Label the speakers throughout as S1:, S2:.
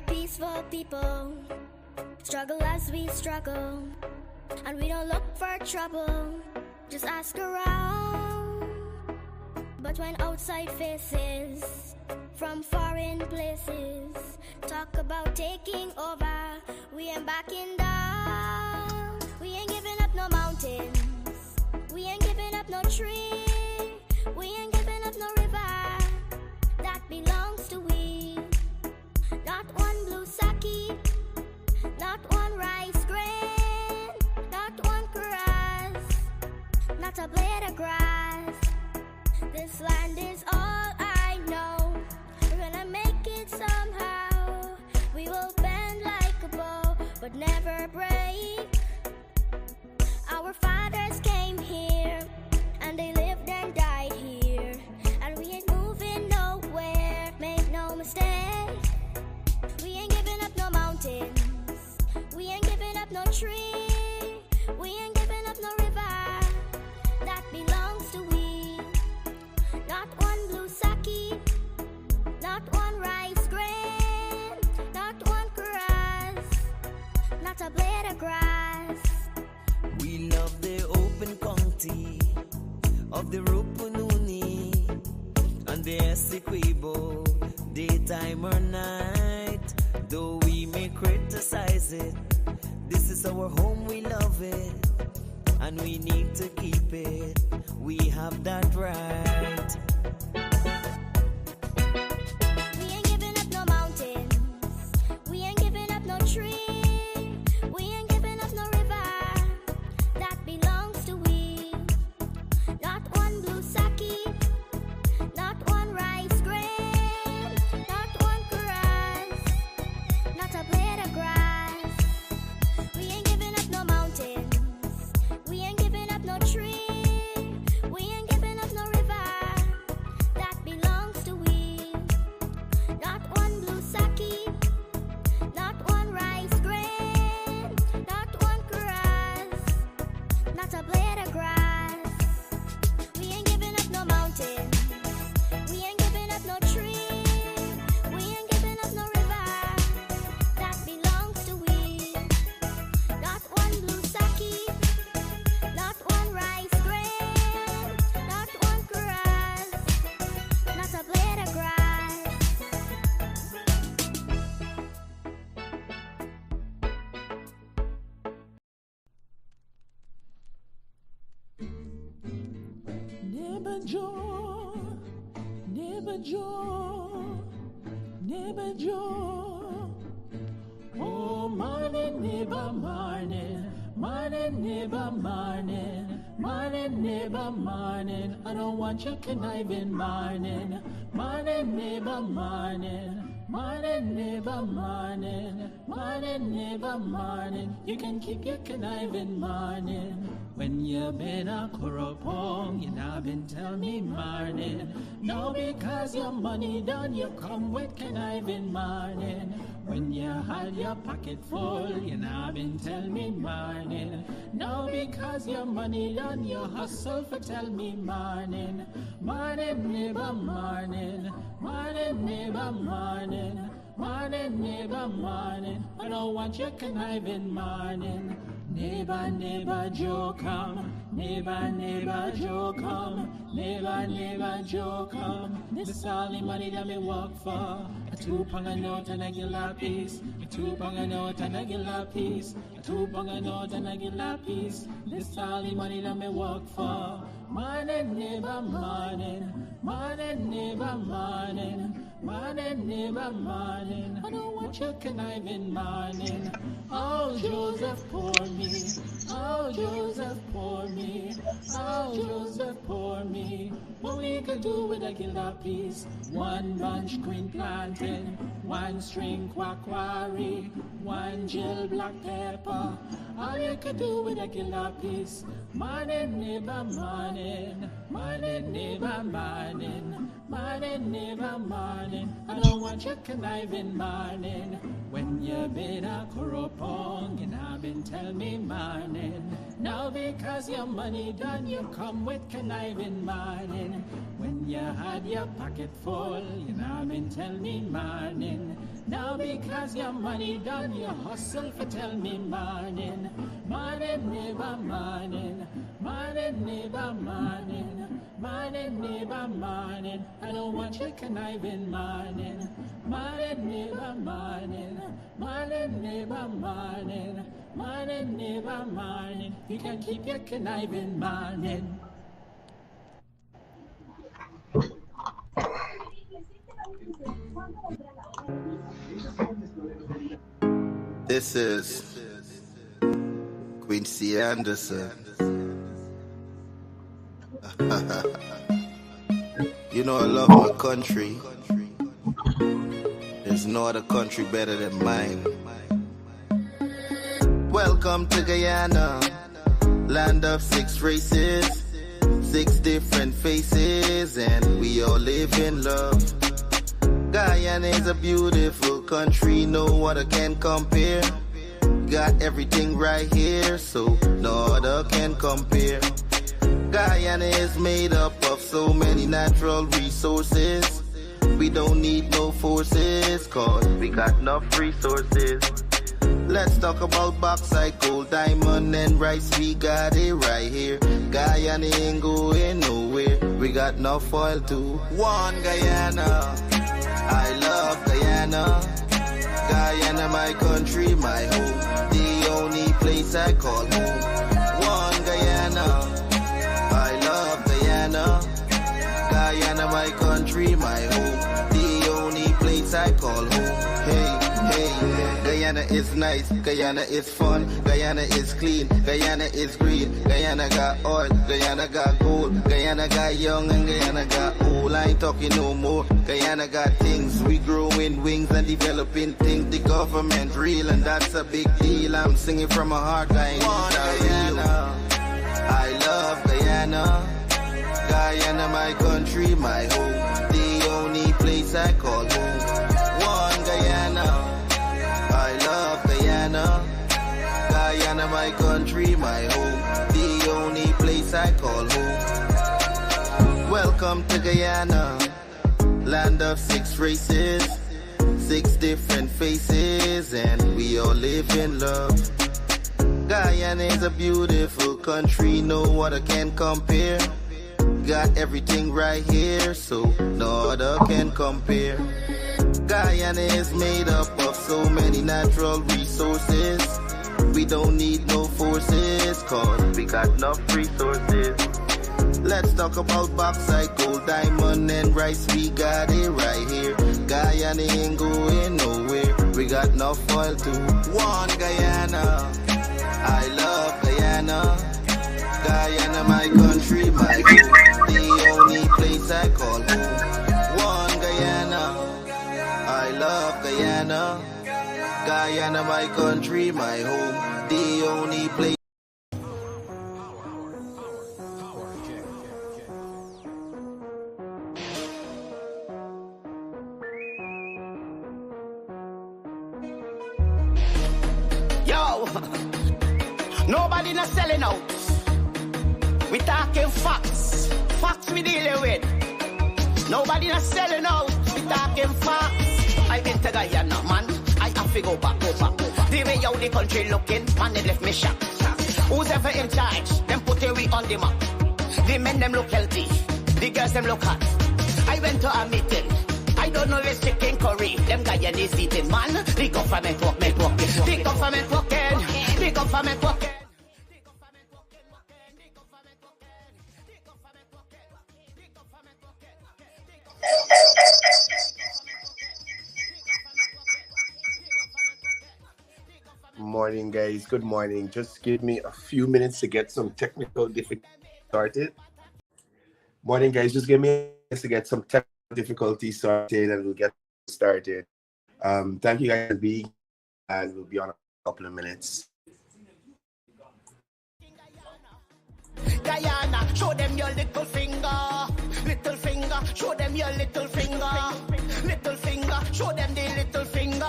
S1: peaceful people, struggle as we struggle, and we don't look for trouble, just ask around. But when outside faces from foreign places talk about taking over, we ain't backing down. We ain't giving up no mountains, we ain't giving up no tree, we ain't giving up no river that belongs to we. Not one blue sake, not one rice grain, not one grass, not a blade of grass. This land is all I know. We're gonna make it somehow. We will bend like a bow, but never break. Our fathers came here, and they lived and died here, and we ain't moving nowhere, make no mistake. We ain't giving up no mountains, we ain't giving up no tree, we ain't giving up no river that belongs to we. Not one blue sake, not one rice grain, not one grass, not a blade of grass.
S2: We love the open county of the Rupununi and the Essequibo, daytime or night. Though we may criticize it, this is our home, we love it, and we need to keep it. We have that right.
S1: We ain't giving up no mountains, we ain't giving up no tree, we ain't giving up no river that belongs to we. Not one blue sake, not one rice grain, not one grass, not a blade of grass. We ain't giving up no mountains, we ain't giving up no tree, we ain't giving up no river that belongs to we. Not one blue sake, not one rice grain, not one grass, not a blade of grass. We ain't giving up no mountains, we ain't giving up no tree, we ain't giving up no river that belongs to we. Not one blue sake, not one rice grain, not one grass, not a blade of grass.
S3: Neighbor Joe, neighbor Joe, neighbor Joe. Oh, morning, neighbor, morning, morning, neighbor, morning, morning, neighbor, morning. I don't want your conniving morning, morning, neighbor, morning. Morning, neighbor, morning, morning, neighbor, morning. You can keep your conniving morning. When you been a corrupong, you now been tell me morning. No, because your money done, you come with conniving morning. When you had your pocket full, you now been tell me morning. No, because your money done, you hustle for tell me morning. Morning, neighbor, morning, morning, neighbor, morning, morning, neighbor, morning. I don't want your conniving morning. Neighbor, neighbor, Joe come. Neighbor, neighbor, Joe come. Neighbor, neighbor, Joe come. This all the money that me work for. A 2 pound a note and a gilla piece. A 2 pound a note and a gilla piece. A 2 pound a note and a gilla piece. This all the money that me work for. Morning, neighbor, morning. Morning, neighbor, morning. Morning, neighbor, morning. I don't want your conniving morning. Oh, Joseph, pour me. Oh, Joseph, pour me. Oh, Joseph, pour me. What we could do with a gilla piece? 1 bunch queen plantain, 1 string quacquari, 1 Jill black pepper. All you could do with a gilla piece. Morning, neighbor, morning. Morning, neighbor, morning. Morning, neighbor, morning. I don't want your conniving morning. When you been a corrupong and I've been tell me morning. Now because your money done, you come with conniving morning. When you had your pocket full, you know been tell me morning. Now because your money done, you hustle for tell me morning. Morning, neighbor, morning. Morning, neighbor, morning. Morning, neighbor, morning. I don't want your conniving morning. Morning, neighbor, morning. Morning, neighbor, morning. Morning, neighbor, morning. You can keep your conniving morning.
S4: This is Quincy Anderson. You know I love my country. There's no other country better than mine. Welcome to Guyana, land of 6 races, 6 different faces, and we all live in love. Guyana is a beautiful country, no other can compare. Got everything right here, so no other can compare. Guyana is made up of so many natural resources. We don't need no forces, cause we got enough resources. Let's talk about bauxite, gold, diamond, and rice. We got it right here. Guyana ain't going nowhere. We got enough oil too. One Guyana, I love Guyana. Guyana, my country, my home. The only place I call home. One Guyana, I love Guyana. Guyana, my country, my home. The only place I call home. Hey, hey, Guyana is nice, Guyana is fun, Guyana is clean, Guyana is green, Guyana got oil, Guyana got gold, Guyana got young and Guyana got old. I ain't talking no more. Guyana got things, we growing wings and developing things. The government real and that's a big deal. I'm singing from my heart, Guyana. I love Guyana. Guyana, my country, my home. The only place I call home. One Guyana. I love Guyana. Guyana, my country, my home. The only place I call home. Welcome to Guyana, land of 6 races, 6 different faces, and we all live in love. Guyana is a beautiful country, no other can compare. Got everything right here, so no other can compare. Guyana is made up of so many natural resources. We don't need no forces, cause we got enough resources. Let's talk about bauxite, gold, diamond, and rice. We got it right here. Guyana ain't going nowhere. We got enough oil too. One Guyana, I love Guyana. Guyana, my country, my home. The only place I call home. One Guyana, I love Guyana. Guyana, my country, my home. The only place.
S5: Yo, nobody not selling out. We talking facts. Facts we dealing with. Nobody not selling out. We talking facts. I been to Guyana, man. I have to go back. The way out the country looking, man, they left me shocked. Who's ever in charge? Them put we on the map. The men them look healthy. The girls them look hot. I went to a meeting. I don't know this chicken curry. Them Guyanese eating, man. The government working. The government working. The government working.
S6: Morning, guys. Good morning. Just give me a few minutes to get some technical difficulties started. Morning, guys. Just give me minutes to get some technical difficulties started and we'll get started. Thank you guys for being, and we'll be on a couple of minutes.
S5: Guyana, show them your little finger. Little finger, show them your little finger. Little finger, show them the little finger.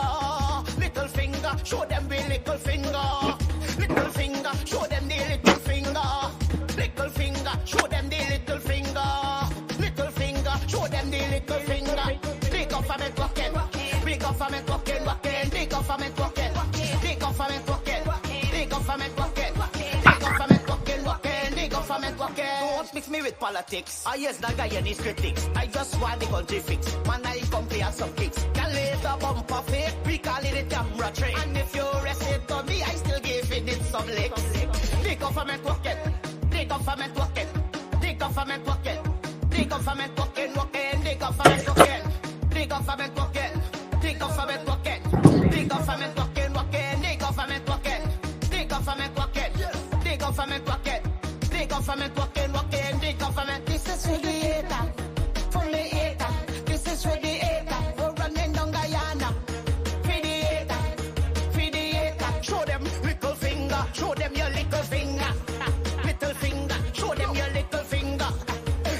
S5: Little finger, show them the little finger. Little finger, show them the little finger. Little finger, show them the little finger. Little finger, show them the little finger. Big government walking, big government walking, walking, big government walking, big government walking, big government walking, big government walking, walking, big government walking. Don't mix me with politics. I yes, that guy and his critics. I just want the country fixed. Man, I come play some kicks. Can later bumper fake, we call it a camera train. And if you rest it to me, I still give it some licks. The government walking, the government walking, the government walking, the government walking, walking, the government walking, the government walking, the government walking, the government walking, walking, the government walking, the government walking, the government walking, the government walking, walking, the government. This is for the hater, for the hater. This is for the hater. We're running down Guyana. For the hater, for the hater. Show them little finger, show them your little finger. Little finger, show them your little finger.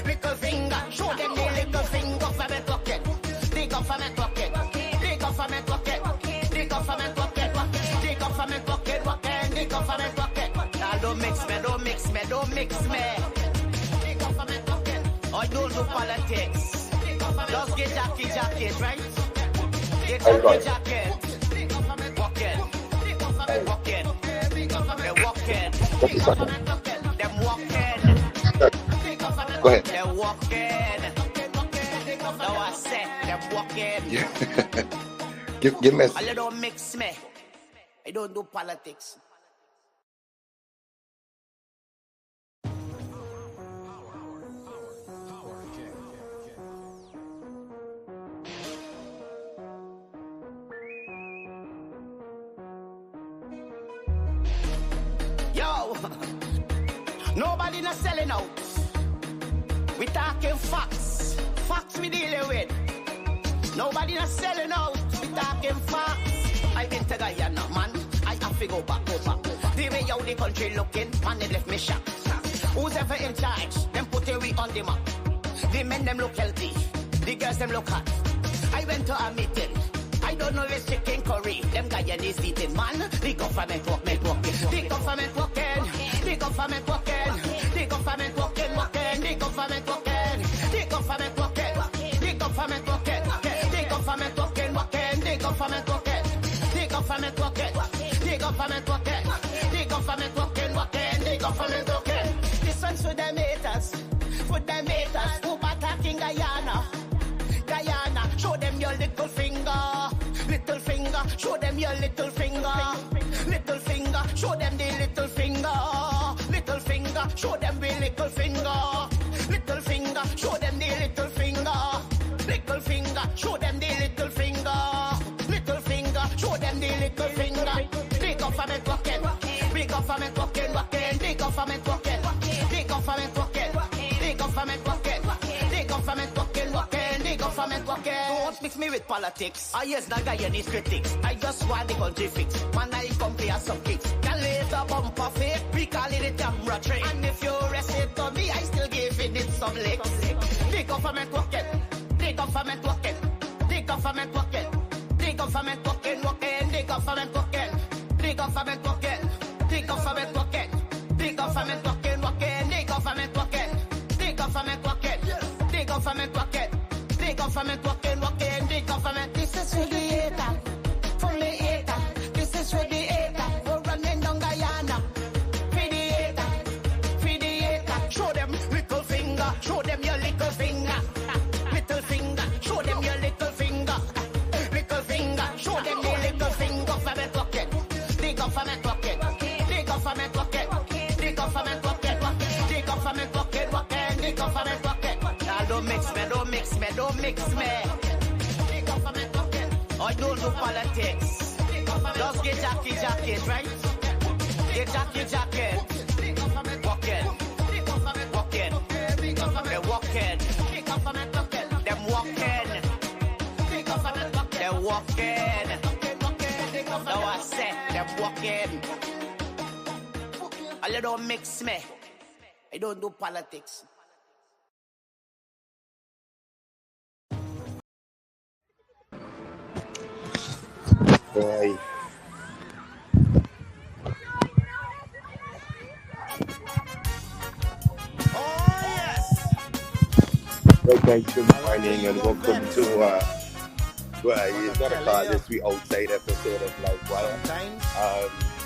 S5: Little finger, show them your little finger. Government walking, the government walking, the government walking, the government walking, the government walking, walking, the government walking. Now don't mix me, don't mix me, don't mix me. The government walking. I don't do politics. Just get jacket, right? Get jacket. The government walking, the government walking, the government walking, the government walking, them walking.
S7: Go ahead.
S5: They're walking. Now I said they're walking.
S7: Yeah. Give me.
S5: I don't mix me. I don't do politics. Yo, nobody not selling out. We talking facts. Facts we dealing with. Nobody not selling out. We talking facts. I been to Guyana, man. I have to go back. The way how the country looking, man, they left me shocked. Who's ever in charge? Them put we on the map. The men them look healthy. The girls them look hot. I went to a meeting. I don't know if it's chicken curry. Them Guyanese eating, man. The government walking. The government walking. The government walking. The government walking, walking. The government walking. The government walking. The government walking. The government walking, walking. The government walking. The government walking. The government walking. The government walking, walking. The government walking. This one's for them haters. For them haters who attacking Guyana. Guyana, show them your little finger. Little finger, show them your little finger. Little finger, show them the little finger. Little finger, show them the little finger. Little finger, show them the little finger. Little finger, show them the little finger. Little finger, show them the little finger. The government walking, the government walking, walking. The government walking, the government walking, the government walking, the government walking, walking. The government walking. Don't mix me with politics. I yes, that guy and his critics. I just want the country fixed. Man, I come play some kicks. Can later bumper fake, we call it a camera train. And if you rest it to me, I still give it some licks. The government walking, the government walking, the government walking, the government walking, walking, the government walking, the government walking, the government walking, the government walking, walking, the government walking, the government walking, the government walking, the government walking, walking, the government. This is for the hater, for the hater. This is for the hater. We're running down Guyana. For the hater, for the hater. Show them little finger, show them your little finger. Little finger, show them your little finger. Little finger, show them your little finger. Government walking, the government walking, the government walking, the government walking, the government walking, walking, the government walking. Now don't mix me, don't mix me, don't mix me. The government walking. I don't do politics. Just get jacket, right? Get jacket. The government walking, the government walking, the government walking, the government walking, them walking, the government walking, they're walking. Now I said them walking. A little mix me. I don't do politics.
S6: Boy.
S5: Oh, yes.
S6: Right, guys, good morning and welcome to it's not a call, this we outside episode of Livewire.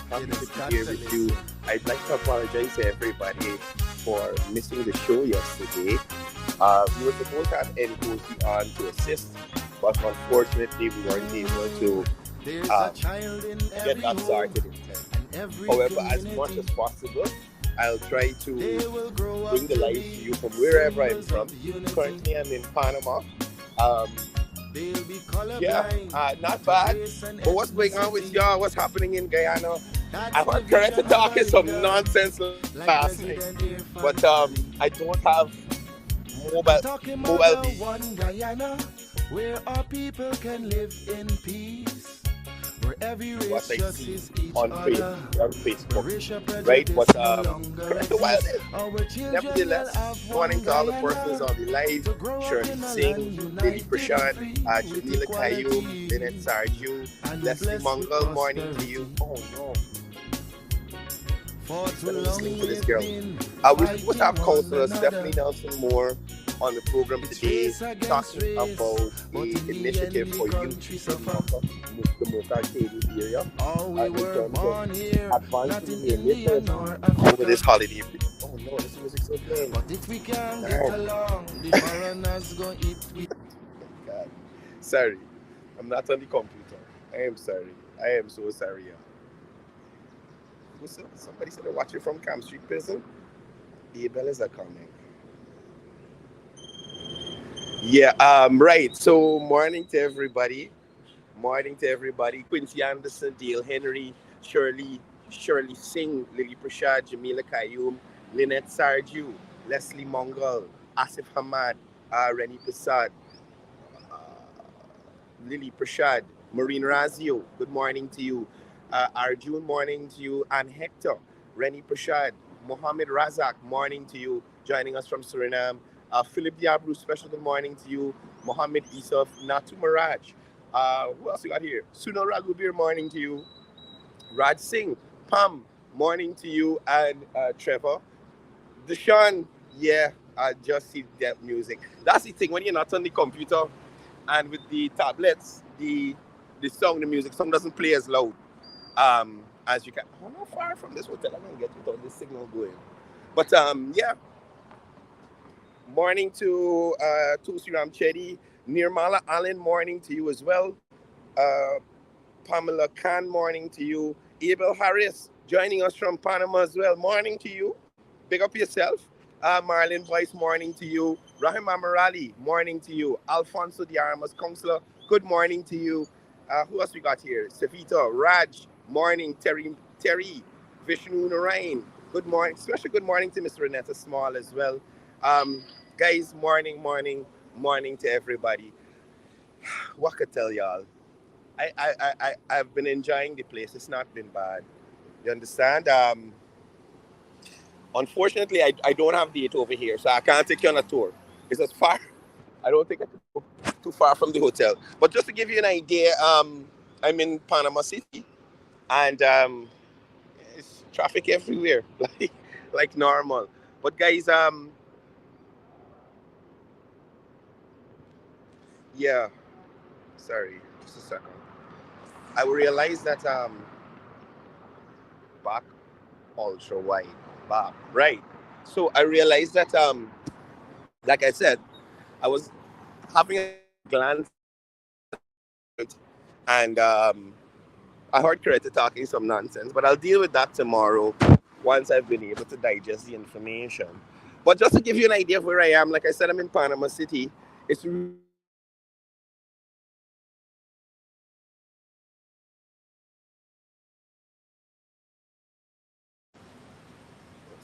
S6: Happy to be here with you. I'd like to apologize to everybody for missing the show yesterday. We were supposed to have Ngozi on to assist, but unfortunately we weren't able to get that started in time. However, as much as possible, I'll try to bring the light to you from wherever I'm from. Currently, I'm in Panama. Not bad. But what's going on with y'all? What's happening in Guyana? I heard Coretta talking some nonsense last night, but I don't have mobile
S3: Guyana, where our people can live in peace. Where every race just is each
S6: on Facebook, right? But Coretta Wild is. Nevertheless, morning to all the persons on the live: Shirley Singh, Lily Prashad, Jamila Kayu, Lynette Sarju, Leslie Mongol, morning to you. Oh no. Listening to this girl. We're supposed to have Councillor Stephanie Nelson Moore on the program today, talking about the initiative for youth in Mocha, the Mocha Cde area, in terms of advancing the initiative over this holiday. Oh no, this music's so plain.
S3: But if we can get along, the foreigners go eat with.
S6: God. Sorry, I'm not on the computer. I am sorry. I am so sorry. Somebody said they're watching from Camp Street Prison. The Abellas are coming. Yeah, right. So morning to everybody. Morning to everybody. Quincy Anderson, Dale Henry, Shirley Singh, Lily Prashad, Jamila Kayum, Lynette Sarju, Leslie Mongol, Asif Hamad, Rennie Prasad, Lily Prashad, Maureen Razio, good morning to you. Arjun, morning to you. And Hector, Rennie Prashad, Mohammed Razak, morning to you. Joining us from Suriname. Philip Diabru, special good morning to you. Mohammed Isaf, Natu Maraj. Who else we got here? Suno Raghubir, morning to you. Raj Singh, Pam, morning to you. And Trevor. Deshaun, yeah, I just see that music. That's the thing, when you're not on the computer and with the tablets, the music song doesn't play as loud as you can. I'm not far from this hotel. I'm going to get without this signal going. But yeah. Morning to Tusiram Chedi, Nirmala Allen, morning to you as well. Pamela Khan, morning to you. Abel Harris, joining us from Panama as well, morning to you. Big up yourself. Marlon Boyce, morning to you. Rahim Amarali, morning to you. Alfonso Diarmas, Councillor, good morning to you. Who else we got here? Savita, Raj, morning. Terry, Vishnu Narayan, good morning. Special good morning to Miss Renetta Small as well. Guys, morning to everybody. What could tell y'all? I've been enjoying the place. It's not been bad. You understand? Unfortunately, I don't have the 8 over here, so I can't take you on a tour. It's as far. I don't think it's too far from the hotel. But just to give you an idea, I'm in Panama City, and it's traffic everywhere, like normal. But guys, yeah, sorry, just a second. I realized that back ultra wide, back, right. So I realized that like I said, I was having a glance and I heard Coretta talking some nonsense, but I'll deal with that tomorrow once I've been able to digest the information. But just to give you an idea of where I am, like I said, I'm in Panama City. It's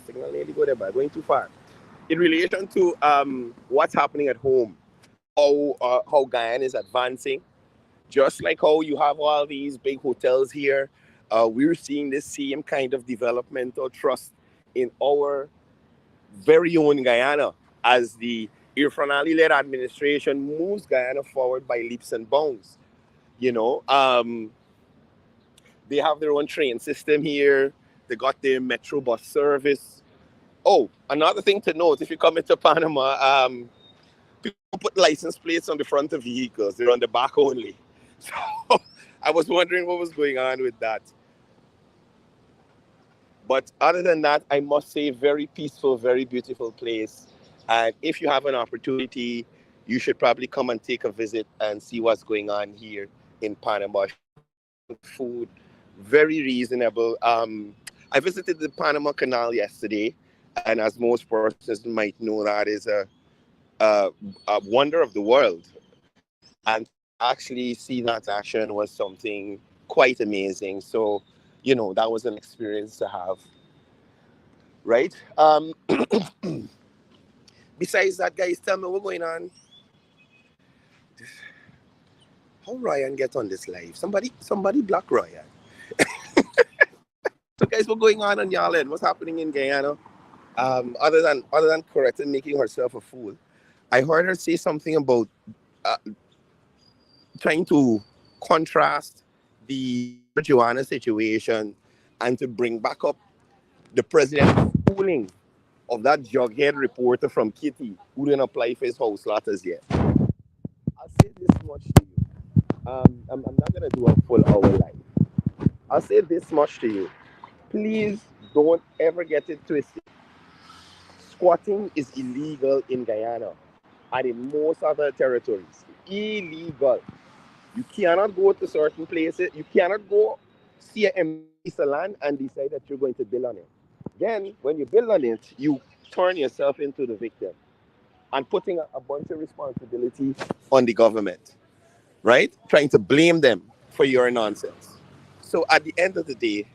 S6: signal nearly go there, but going too far. In relation to what's happening at home, how Guyana is advancing, just like how you have all these big hotels here, we're seeing this same kind of developmental trust in our very own Guyana as the Irfan-Ali-led administration moves Guyana forward by leaps and bounds. You know, they have their own train system here. They got their metro bus service. Oh, another thing to note, if you come into Panama, people put license plates on the front of vehicles. They're on the back only. So I was wondering what was going on with that. But other than that, I must say, very peaceful, very beautiful place. And if you have an opportunity, you should probably come and take a visit and see what's going on here in Panama. Food, very reasonable. I visited the Panama Canal yesterday, and as most persons might know, that is a wonder of the world. And actually see that action was something quite amazing. So, you know, that was an experience to have, right? Besides that, guys, tell me what's going on. How Ryan get on this live? Somebody block Ryan. So, guys, what's going on y'all end? What's happening in Guyana? Other than Coretta making herself a fool, I heard her say something about uh, trying to contrast the marijuana situation and to bring back up the president's schooling of that jughead reporter from Kitty who didn't apply for his house letters yet. I'll say this much to you. I'm not going to do a full hour live. I'll say this much to you. Please don't ever get it twisted. Squatting is illegal in Guyana and in most other territories. Illegal. You cannot go to certain places. You cannot go see an empty piece of land and decide that you're going to build on it. Then, when you build on it, you turn yourself into the victim and putting a bunch of responsibility on the government, right? Trying to blame them for your nonsense. So at the end of the day,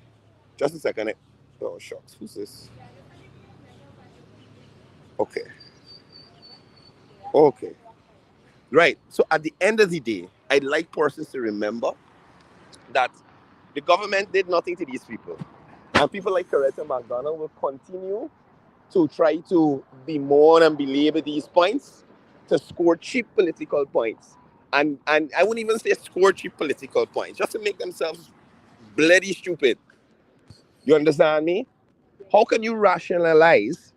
S6: just a second. Oh, shucks. Who's this? Okay. Okay. Right. So at the end of the day, I'd like persons to remember that the government did nothing to these people. And people like Coretta McDonald will continue to try to bemoan and belabor these points to score cheap political points. And I wouldn't even say score cheap political points, just to make themselves bloody stupid. You understand me? How can you rationalize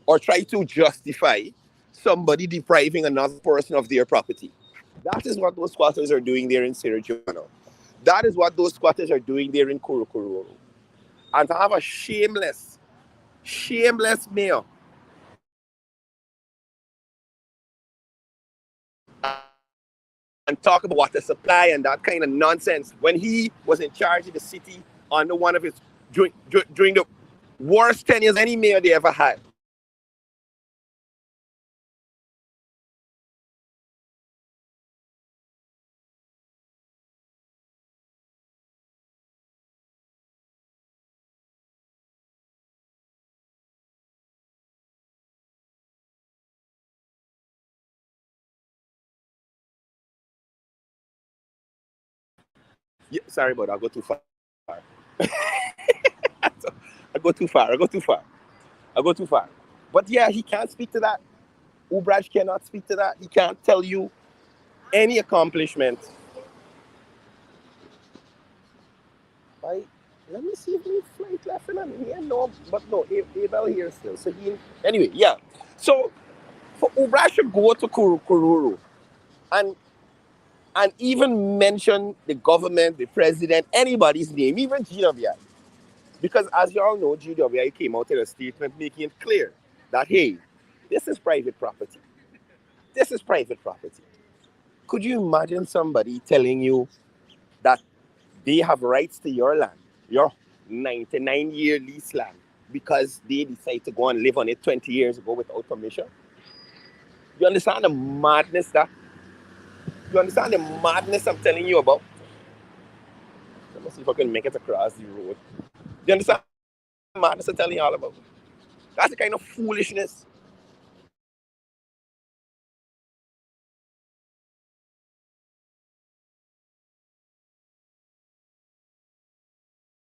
S6: or try to justify somebody depriving another person of their property? That is what those squatters are doing there in Sierra. That is what those squatters are doing there in Kurukururu. And to have a shameless mayor and talk about water supply and that kind of nonsense when he was in charge of the city under one of his during the worst tenures any mayor they ever had. Yeah, sorry, but I'll go too far. I go too far. I go too far. I go too far. But yeah, he can't speak to that. Ubraj cannot speak to that. He can't tell you any accomplishment. Right? Let me see if he flight left in here. No, but no, Abel here still. So he anyway, yeah. So for Ubraj to go to Kururu and even mention the government, the president, anybody's name, even GWI. Because as you all know, GWI came out in a statement making it clear that, hey, this is private property. This is private property. Could you imagine somebody telling you that they have rights to your land, your 99-year lease land, because they decide to go and live on it 20 years ago without permission? You understand the madness that? You understand the madness I'm telling you about? Let me see if I can make it across the road. You understand the madness I'm telling you all about? That's the kind of foolishness.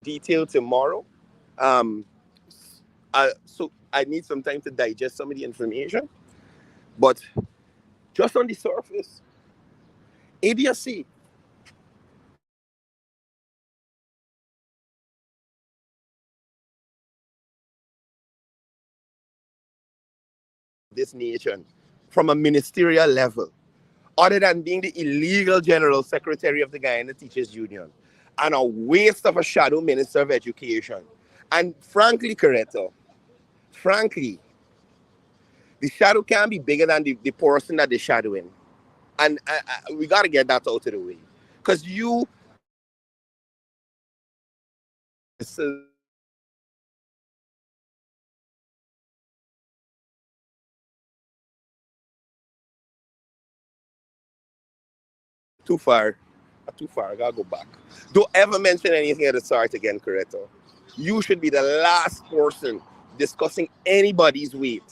S6: Detail tomorrow. Um, So I need some time to digest some of the information. But just on the surface, ABSC, this nation from a ministerial level, other than being the illegal general secretary of the Guyana Teachers Union and a waste of a shadow minister of education. And frankly, Corretto, frankly, the shadow can't be bigger than the person that they're shadowing. And we got to get that out of the way. Because you, too far. Too far. I gotta go back. Don't ever mention anything at the start again, Corretto. You should be the last person discussing anybody's weight.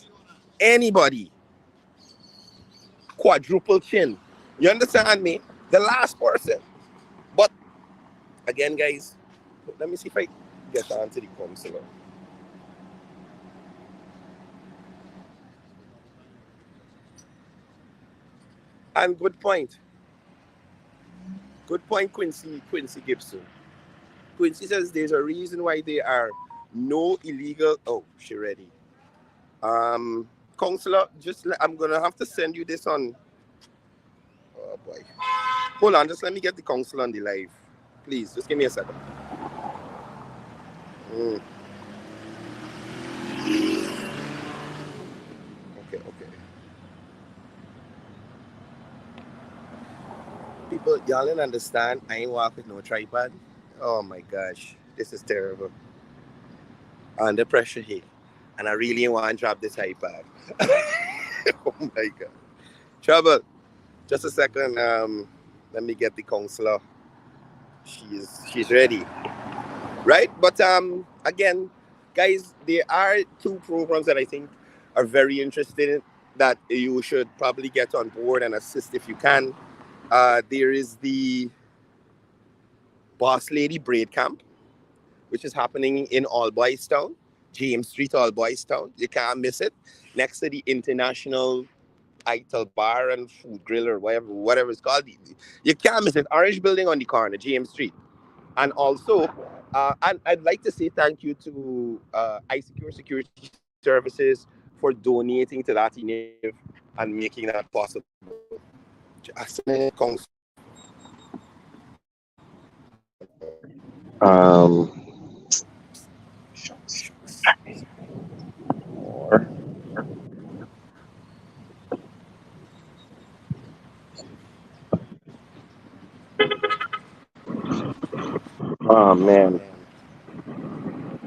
S6: Anybody. Quadruple chin. You understand me? The last person. But again, guys, let me see if I get on to the counselor. And good point. Good point, Quincy Gibson. Quincy says there's a reason why there are no illegal. Oh, she ready. Counselor, I'm gonna have to send you this on. Oh boy, hold on, just let me get the counselor on the live, please. Just give me a second. Okay. People, y'all didn't understand. I ain't walk with no tripod. Oh my gosh, this is terrible. Under pressure here, and I really want to drop this iPad. Oh my god, trouble. Just a second. Let me get the counselor. She's ready, right? But again, guys, there are two programs that I think are very interesting that you should probably get on board and assist if you can. There is the Boss Lady Braid Camp, which is happening in All Boys Town, James Street, All Boys Town. You can't miss it. Next to the International Ital Bar and Food Grill or whatever it's called. You can't miss it. Orange Building on the corner, James Street. And also, and I'd like to say thank you to iSecure Security Services for donating to that initiative and making that possible.
S7: Um, oh man.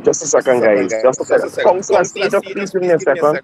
S7: Just a second, guys. Just a second. Counselor Cde, please give me a second.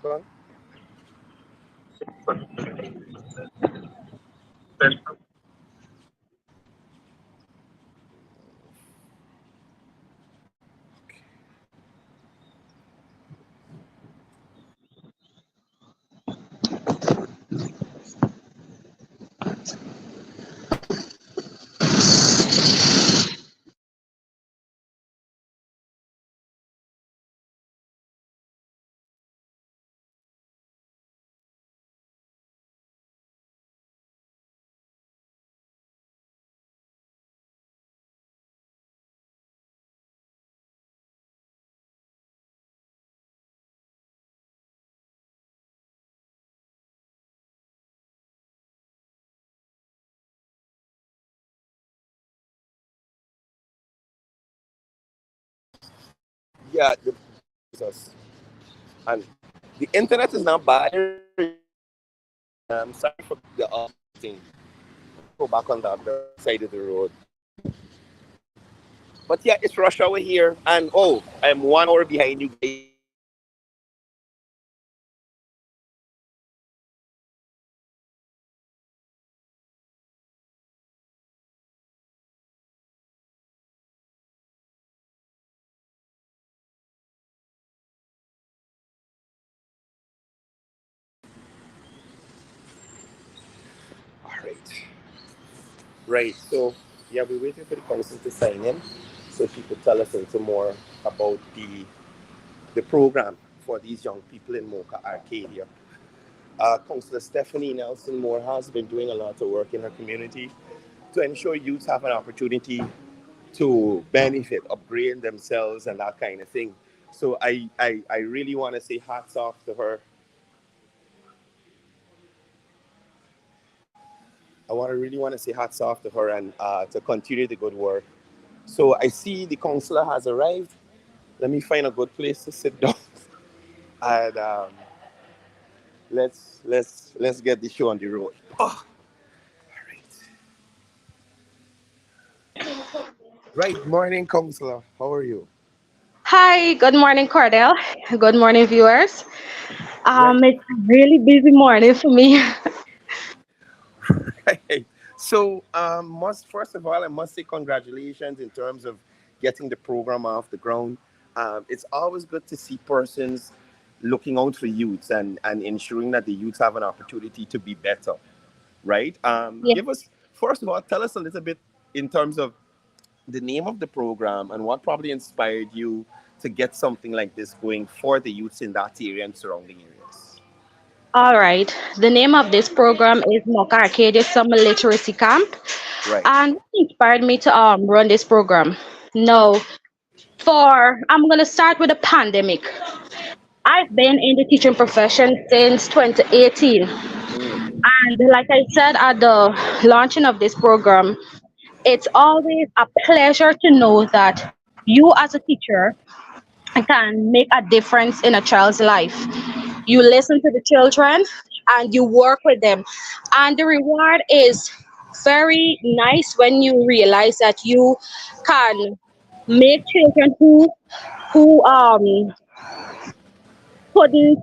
S6: Yeah, Jesus. And the internet is not bad. I'm sorry for the thing. Go back on the other side of the road. But yeah, it's rush hour here, and oh, I'm 1 hour behind you guys. All right. Right. So yeah, we're waiting for the council to sign in, so she could tell us a little more about the the program for these young people in Mocha, Arcadia. Councillor Stephanie Nelson Moore has been doing a lot of work in her community to ensure youths have an opportunity to benefit, upgrade themselves, and that kind of thing. So I really want to say hats off to her. Really want to say hats off to her and to continue the good work. So I see the councillor has arrived. Let me find a good place to sit down, and let's get the show on the road. Oh, all right. Morning, councillor. How are you?
S8: Hi, good morning, Cordell. Good morning, viewers.
S6: Right.
S8: It's a really busy morning for me.
S6: Right. So, first of all, I must say congratulations in terms of getting the program off the ground. It's always good to see persons looking out for youths and ensuring that the youths have an opportunity to be better, right?
S8: Yeah.
S6: Give us, first of all, tell us a little bit in terms of the name of the program and what probably inspired you to get something like this going for the youths in that area and surrounding areas.
S8: All right. The name of this program is Mocha Arcadia Summer Literacy Camp,
S6: Right.
S8: and what inspired me to run this program. Now, I'm gonna start with the pandemic. I've been in the teaching profession since 2018,
S6: Mm,
S8: and like I said at the launching of this program, it's always a pleasure to know that you as a teacher can make a difference in a child's life. You listen to the children and you work with them. And the reward is very nice when you realize that you can make children who couldn't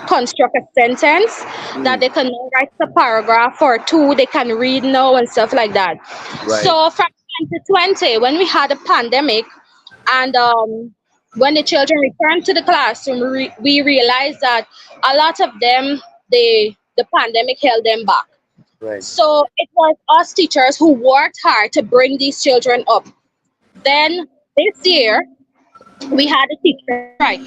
S8: construct a sentence, that
S6: mm,
S8: they can now write a paragraph or two, they can read now and stuff like that.
S6: right.
S8: So from 2020, when we had a pandemic, and when the children returned to the classroom, we realized that a lot of them, the pandemic held them back.
S6: Right.
S8: So it was us teachers who worked hard to bring these children up. Then this year, we had a teacher strike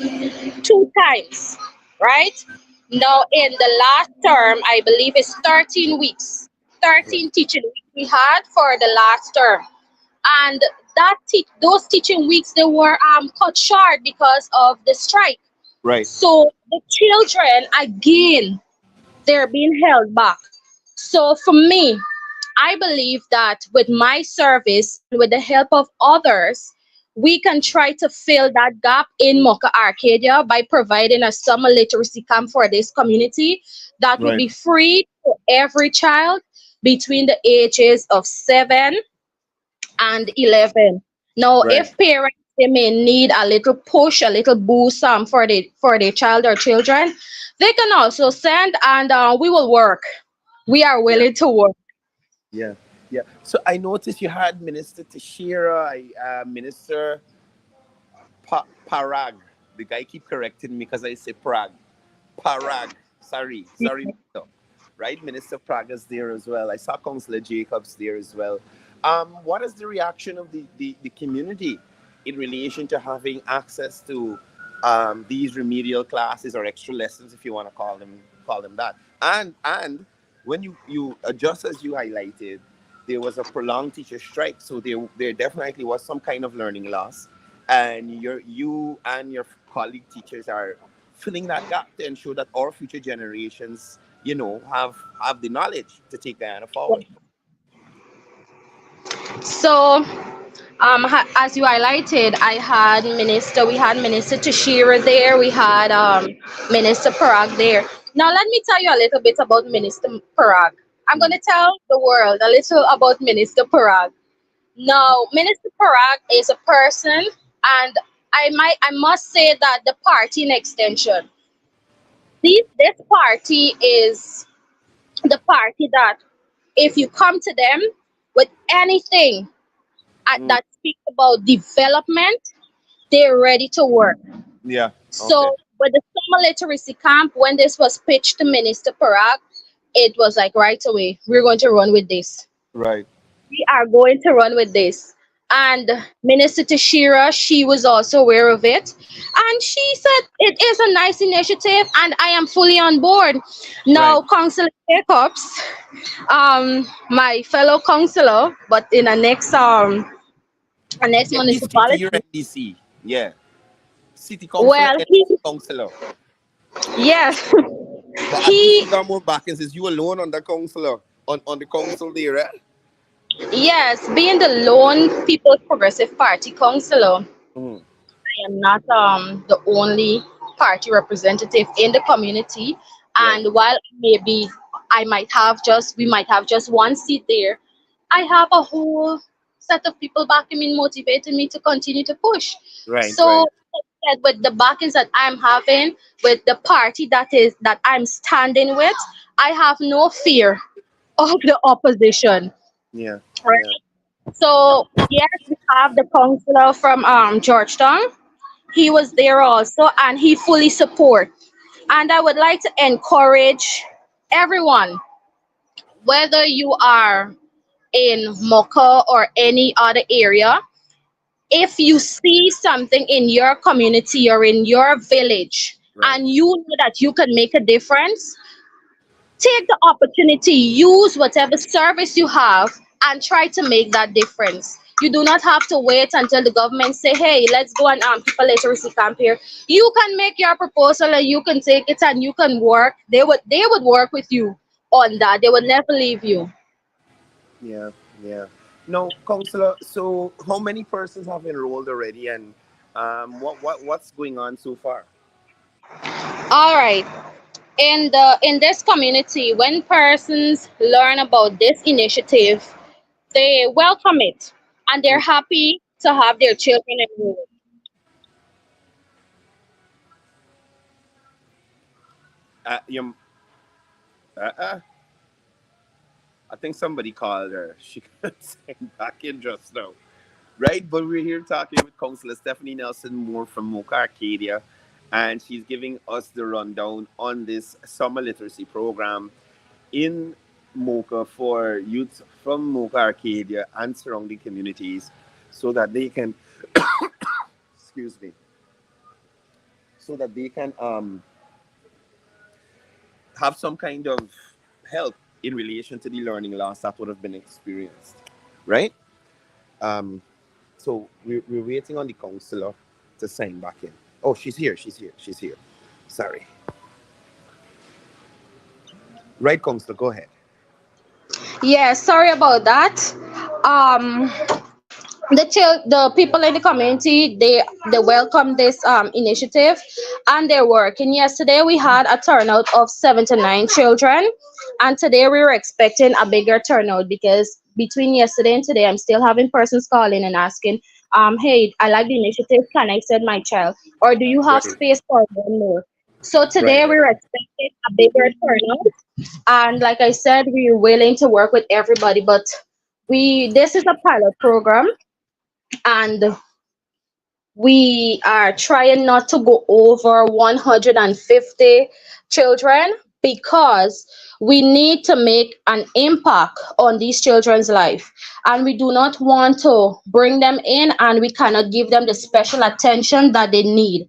S8: 2 times, right? Now, in the last term, I believe it's 13 weeks,
S6: Right.
S8: 13 teaching weeks we had for the last term. And those teaching weeks, they were cut short because of the strike.
S6: Right.
S8: So the children, again, they're being held back. So for me, I believe that with my service and with the help of others, we can try to fill that gap in Mocha Arcadia by providing a summer literacy camp for this community that would
S6: Right.
S8: be free for every child between the ages of 7 and 11. Now,
S6: Right.
S8: if parents, they may need a little push, a little boost for their child or children, they can also send, and we will work. We are
S6: Yeah.
S8: willing to work.
S6: Yeah. Yeah. So I noticed you had Minister Teixeira, Minister Parag. The guy keep correcting me because I say Prague. Parag. Sorry, Minister. Right? Minister Praga's there as well. I saw Councillor Jacobs there as well. What is the reaction of the community in relation to having access to these remedial classes or extra lessons, if you want to call them that? And when you just as you highlighted, there was a prolonged teacher strike, so there definitely was some kind of learning loss, and you and your colleague teachers are filling that gap to ensure that our future generations, have the knowledge to take Guyana forward.
S8: So, as you highlighted, we had Minister Tashira there, we had Minister Parag there. Now, let me tell you a little bit about Minister Parag. I'm going
S6: Mm,
S8: to tell the world a little about Minister Parag. Now, Minister Parag is a person, and I must say that the party in extension. This party is the party that if you come to them with anything
S6: mm,
S8: that speaks about development, they're ready to work.
S6: yeah. Okay.
S8: So with the summer literacy camp, when this was pitched to Minister Parag, it was like right away, we're going to run with this.
S6: Right.
S8: We are going to run with this. And Minister Tashira, she was also aware of it. And she said it is a nice initiative and I am fully on board.
S6: Right.
S8: Now, Councillor Jacobs, my fellow councillor, but in a next
S6: NDC to your
S8: municipality.
S6: NDC. Yeah. City councilor,
S8: Well,
S6: NDC councilor.
S8: yes,
S6: But at least
S8: he,
S6: you got more backings. Is you alone on the councilor on the council there, right?
S8: yes, being the lone People's Progressive Party councillor,
S6: Mm.
S8: I am not the only party representative in the community.
S6: Right.
S8: And while maybe we might have just one seat there, I have a whole set of people backing me, motivating me to continue to push.
S6: Right.
S8: So
S6: Right.
S8: like I said, with the backings that I'm having, with the party that I'm standing with, I have no fear of the opposition.
S6: Yeah.
S8: Right.
S6: Yeah.
S8: So yes, we have the councillor from Georgetown. He was there also and he fully support. And I would like to encourage everyone, whether you are in Mocha or any other area, if you see something in your community or in your village
S6: Right.
S8: and you know that you can make a difference, take the opportunity, use whatever service you have and try to make that difference. You do not have to wait until the government say, hey, let's go and keep a literacy camp here. You can make your proposal and you can take it and you can work. They would work with you on that. They would never leave you.
S6: Yeah. Yeah. No, councilor. So, how many persons have enrolled already, and what's going on so far?
S8: All right. In this community, when persons learn about this initiative, they welcome it and they're happy to have their children enrolled.
S6: You. Uh. I think somebody called her. She could sing back in just now. Right? But we're here talking with Councillor Stephanie Nelson Moore from Mocha Arcadia, and she's giving us the rundown on this summer literacy program in Mocha for youth from Mocha Arcadia and surrounding communities so that they can, excuse me, so that they can have some kind of help in relation to the learning loss that would have been experienced. Right? Um, So we're waiting on the counselor to sign back in. Oh, she's here. She's here. She's here. Sorry. Right, counselor, go ahead.
S8: Yeah, sorry about that. Um, the people in the community, they welcome this initiative and they're working. Yesterday we had a turnout of 79 children, and today we were expecting a bigger turnout because between yesterday and today I'm still having persons calling and asking, hey, I like the initiative, can I send my child, or do you have
S6: Right.
S8: space for one more? So
S6: Right.
S8: today we were expecting a bigger turnout, and like I said, we're willing to work with everybody, but we this is a pilot program and we are trying not to go over 150 children because we need to make an impact on these children's life, and we do not want to bring them in and we cannot give them the special attention that they need.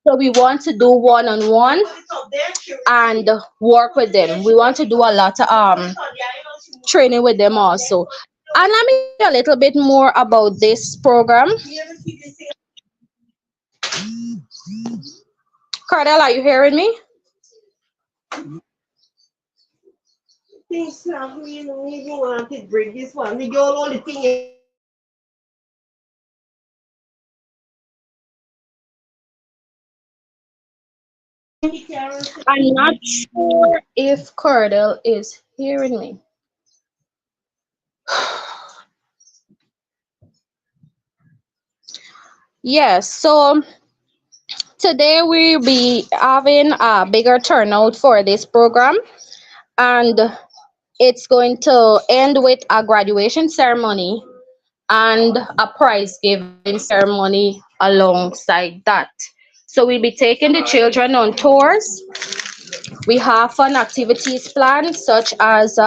S8: So we want to do one-on-one and work with them. We want to do a lot of training with them also. And let me tell you a little bit more about this program. Cardell, are you hearing me? I'm not sure if Cardell is hearing me. Yes, so today we'll be having a bigger turnout for this program, and it's going to end with a graduation ceremony and a prize giving ceremony alongside that. So we'll be taking the children on tours. We have fun activities planned such as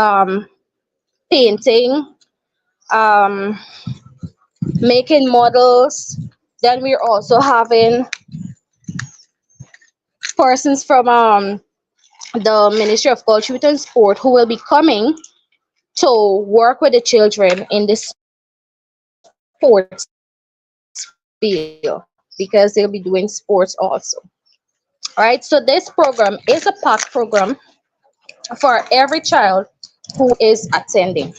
S8: painting, um, making models. Then we're also having persons from the Ministry of Culture, Youth and Sport who will be coming to work with the children in the sports field because they'll be doing sports also. All right, so this program is a packed program for every child who is attending.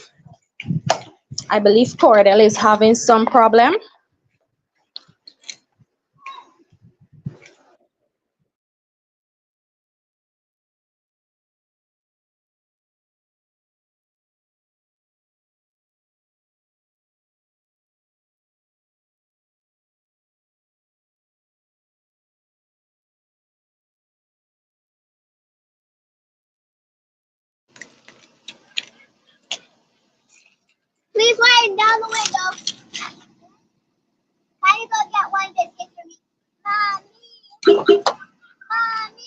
S8: I believe Cordell is having some problem.
S1: Please wind down the window. Can you go get one biscuit for me? Mommy. Mommy.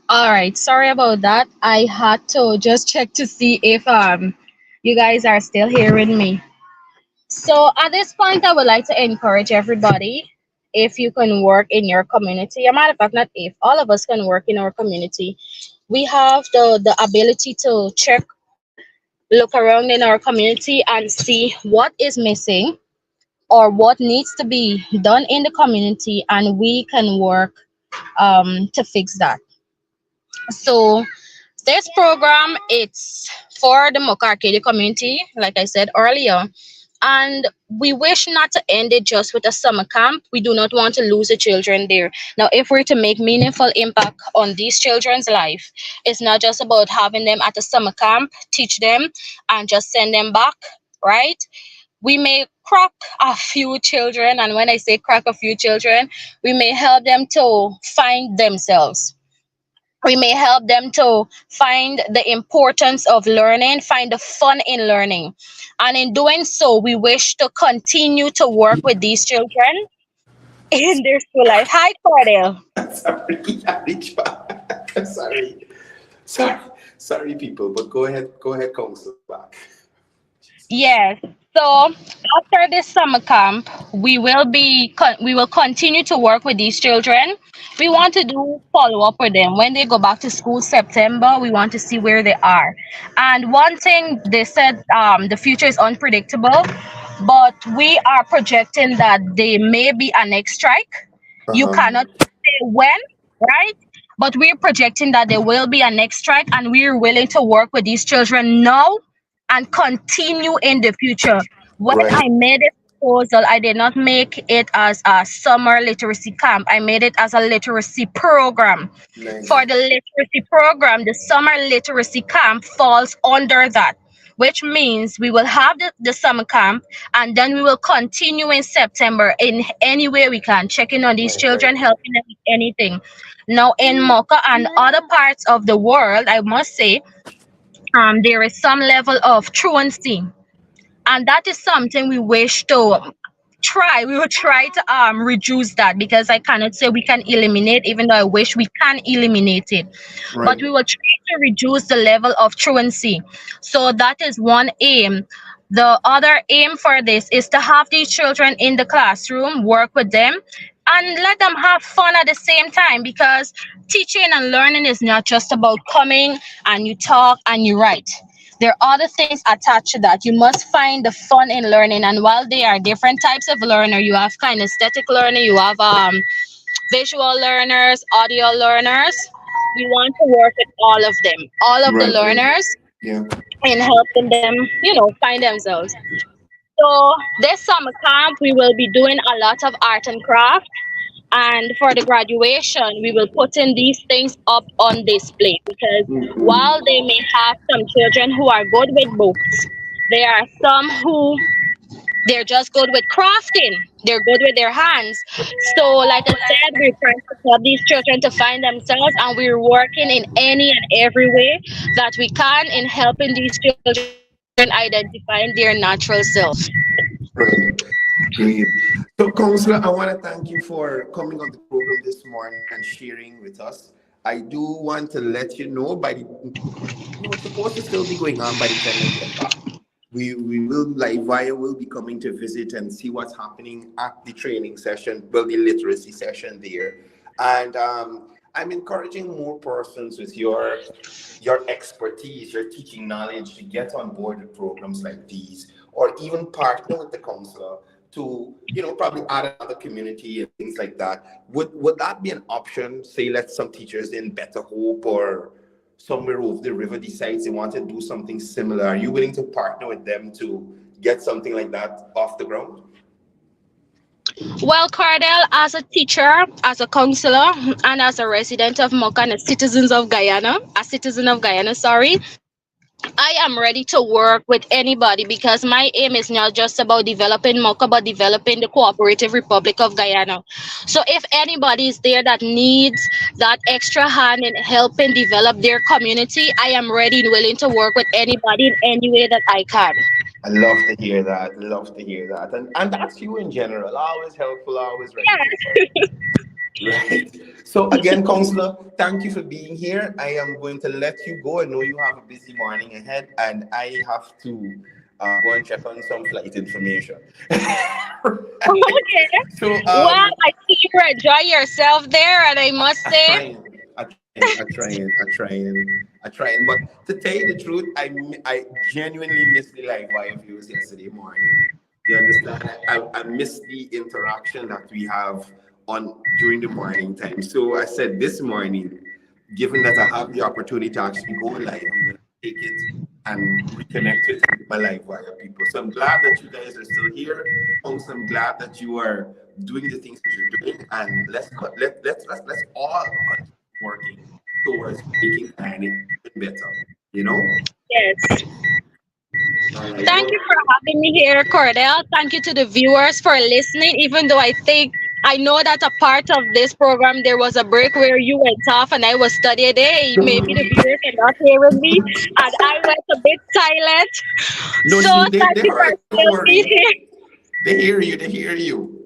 S8: All right, sorry about that. I had to just check to see if you guys are still hearing me. So at this point, I would like to encourage everybody, if you can work in your community. A matter of fact, not if, all of us can work in our community. We have the ability to check, look around in our community and see what is missing or what needs to be done in the community, and we can work to fix that. So this program, it's for the Mocha community, like I said earlier, and we wish not to end it just with a summer camp. We do not want to lose the children there. Now, if we're to make meaningful impact on these children's life, it's not just about having them at a summer camp, teach them, and just send them back, right? We may crack a few children, and when I say crack a few children, we may help them to find themselves. We may help them to find the importance of learning, find the fun in learning. And in doing so, we wish to continue to work with these children in their school life. Hi, Cordell.
S6: Sorry, Alicia. Sorry. Sorry. Sorry, people, but go ahead, counsel back.
S8: Yes. So after this summer camp, we will continue to work with these children. We want to do follow up with them when they go back to school September. We want to see where they are. And one thing they said, the future is unpredictable, but we are projecting that there may be a next strike. You
S6: Uh-huh.
S8: cannot say when, right? But we're projecting that there will be a next strike, and we're willing to work with these children now and continue in the future. When
S6: Right.
S8: I made this proposal, I did not make it as a summer literacy camp. I made it as a literacy program.
S6: Nice.
S8: For the literacy program, the summer literacy camp falls under that, which means we will have the summer camp, and then we will continue in September in any way we can, checking on these
S6: Right, right.
S8: children, helping them with anything. Now, in Mocha and other parts of the world, I must say, there is some level of truancy, and that is something we wish to try. We will try to reduce that, because I cannot say we can eliminate, even though I wish we can eliminate it, but
S6: Right.
S8: we will try to reduce the level of truancy. So that is one aim. The other aim for this is to have these children in the classroom, work with them, and let them have fun at the same time, because teaching and learning is not just about coming and you talk and you write. There are other things attached to that. You must find the fun in learning. And while there are different types of learner, you have kinesthetic learner, you have visual learners, audio learners. We want to work with all of them, all of the
S6: Right, right.
S8: learners,
S6: Yeah.
S8: in helping them, find themselves. So this summer camp, we will be doing a lot of art and craft. And for the graduation, we will put in these things up on display because while they may have some children who are good with books, there are some who they're just good with crafting. They're good with their hands. So, like I said, we're trying to help these children to find themselves, and we're working in any and every way that we can in helping these children identifying their natural self.
S6: Great, great. So, Counselor, I want to thank you for coming on the program this morning and sharing with us. I do want to let you know it's supposed to still be going on by the time I get back. We will Livewire will be coming to visit and see what's happening at the training session, well, the literacy session there, and I'm encouraging more persons with your expertise, your teaching knowledge to get on board with programs like these, or even partner with the counselor to, probably add another community and things like that. Would that be an option? Say, let some teachers in Better Hope or somewhere over the river decides they want to do something similar. Are you willing to partner with them to get something like that off the ground?
S8: Well, Cardell, as a teacher, as a counselor, and as a resident of Mocha and a citizen of Guyana, sorry, I am ready to work with anybody because my aim is not just about developing Mocha, but developing the Cooperative Republic of Guyana. So if anybody is there that needs that extra hand in helping develop their community, I am ready and willing to work with anybody in any way that I can.
S6: I love to hear that. Love to hear that. And that's you in general. Always helpful, always ready to help. Right. So again, Counselor, thank you for being here. I am going to let you go. I know you have a busy morning ahead, and I have to go and check on some flight information.
S8: Okay.
S6: So,
S8: Well, I see you enjoy yourself there, and I must say,
S6: I trying. But to tell you the truth, I genuinely missed the live wire views yesterday morning. You understand? I missed the interaction that we have on during the morning time. So I said this morning, given that I have the opportunity to actually go live, I'm going to take it and reconnect with my live wire people. So I'm glad that you guys are still here. Also, I'm glad that you are doing the things that you're doing, and let's all continue working towards making planet better.
S8: yes.
S6: All right.
S8: Thank you for having me here, Cordell. Thank you to the viewers for listening, even though I know that a part of this program there was a break where you went off and I was studying. Hey, maybe the viewers cannot hear me, and I went a bit silent.
S6: No,
S8: So
S6: they
S8: thank you for
S6: heard. Don't
S8: still
S6: worry.
S8: being here.
S6: They hear you. They hear you.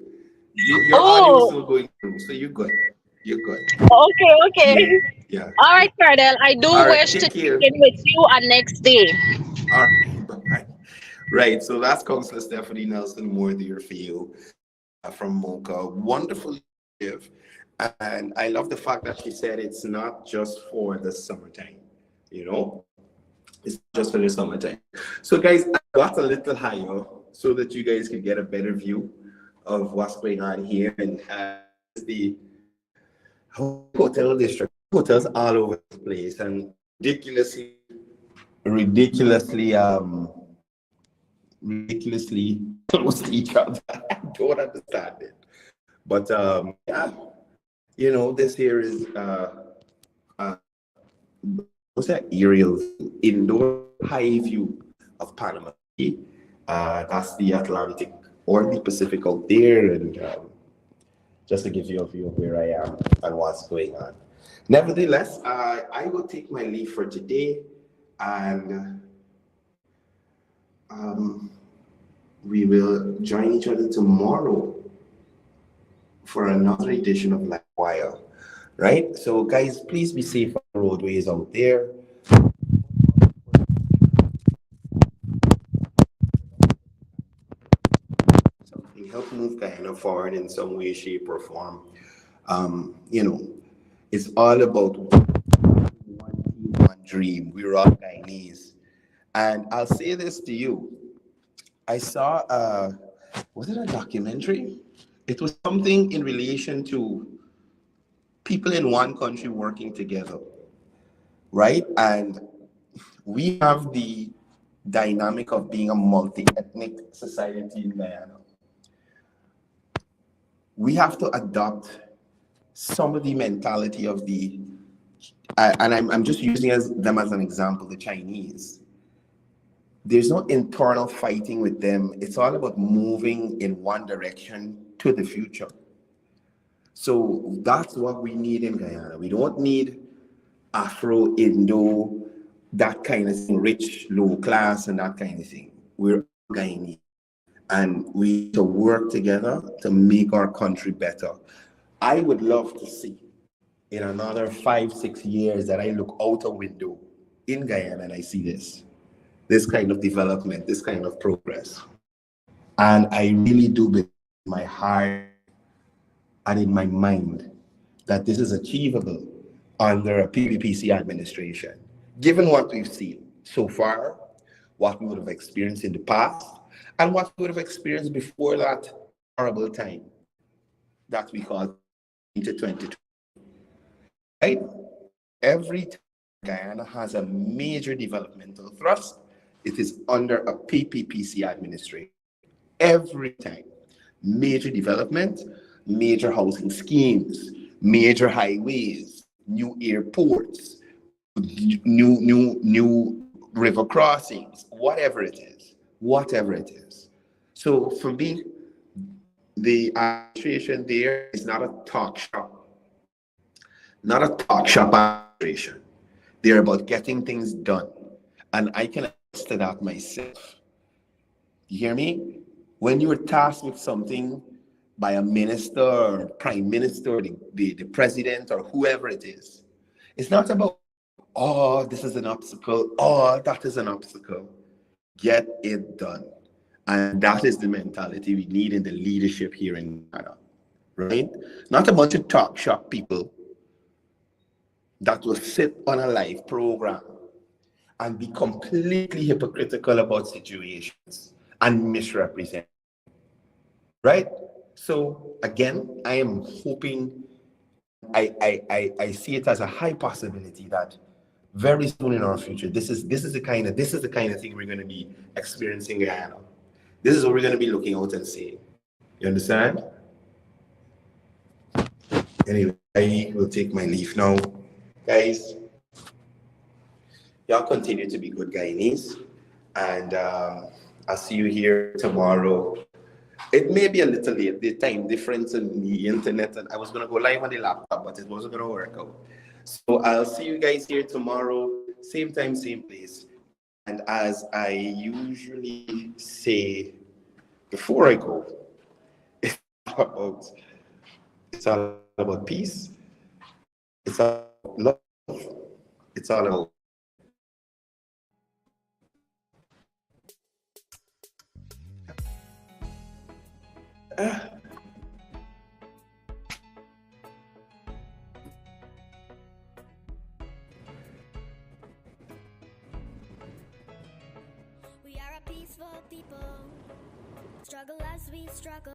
S6: Your audio is
S8: Oh,
S6: still going through, so you're good. You're good.
S8: okay.
S6: Yeah.
S8: All right, Cordell. I do
S6: All right.
S8: wish to
S6: Take
S8: check
S6: care.
S8: in with you on next day.
S6: All right. Bye. Right. So that's Counselor Stephanie Nelson Moore there for you from Mocha. Wonderful live. And I love the fact that she said it's not just for the summertime. It's just for the summertime. So, guys, I got a little higher so that you guys could get a better view of what's going on here. And the hotel district, hotels all over the place, and ridiculously close to each other. I don't understand it. But yeah, this here is what's that aerial indoor high view of Panama. That's the Atlantic or the Pacific out there, and just to give you a view of where I am and what's going on. Nevertheless, I will take my leave for today, and we will join each other tomorrow for another edition of Livewire. Right? So, guys, please be safe on the roadways out there. Something help move Guyana forward in some way, shape, or form. It's all about one team, one dream. We're all Guyanese, And I'll say this to you. I saw, was it a documentary? It was something in relation to people in one country working together, right? And we have the dynamic of being a multi-ethnic society in Guyana. We have to adopt some of the mentality of the, and I'm just using them as an example, the Chinese. There's no internal fighting with them. It's all about moving in one direction to the future. So that's what we need in Guyana. We don't need Afro, Indo, that kind of thing, rich, low class, and that kind of thing. We're Guyanese. And we need to work together to make our country better. I would love to see in another 5-6 years that I look out a window in Guyana and I see this kind of development, this kind of progress. And I really do believe in my heart and in my mind that this is achievable under a PPPC administration. Given what we've seen so far, what we would have experienced in the past, and what we would have experienced before that horrible time that we call into 2020. Right? Every time Guyana has a major developmental thrust, it is under a PPPC administration. Every time. Major development, major housing schemes, major highways, new airports, new river crossings, whatever it is. So for me, the administration there is not a talk shop, administration. They're about getting things done. And I can attest to that myself. You hear me? When you are tasked with something by a minister or prime minister, or the president or whoever it is, it's not about, oh, this is an obstacle, oh, that is an obstacle. Get it done. And that is the mentality we need in the leadership here in Ghana, right? Not a bunch of talk shop people that will sit on a live program and be completely hypocritical about situations and misrepresent, right? So again, I am hoping, I see it as a high possibility that very soon in our future, this is the kind of thing we're going to be experiencing in Guyana. This is what we're going to be looking out and seeing. You understand? Anyway, I will take my leave now. Guys, y'all continue to be good Guyanese, and I'll see you here tomorrow. It may be a little late, the time difference in the internet, and I was going to go live on the laptop, but it wasn't going to work out. So I'll see you guys here tomorrow, same time, same place. And as I usually say before I go, it's all about peace. It's all about love. It's all about
S1: We are a peaceful people, struggle as we struggle.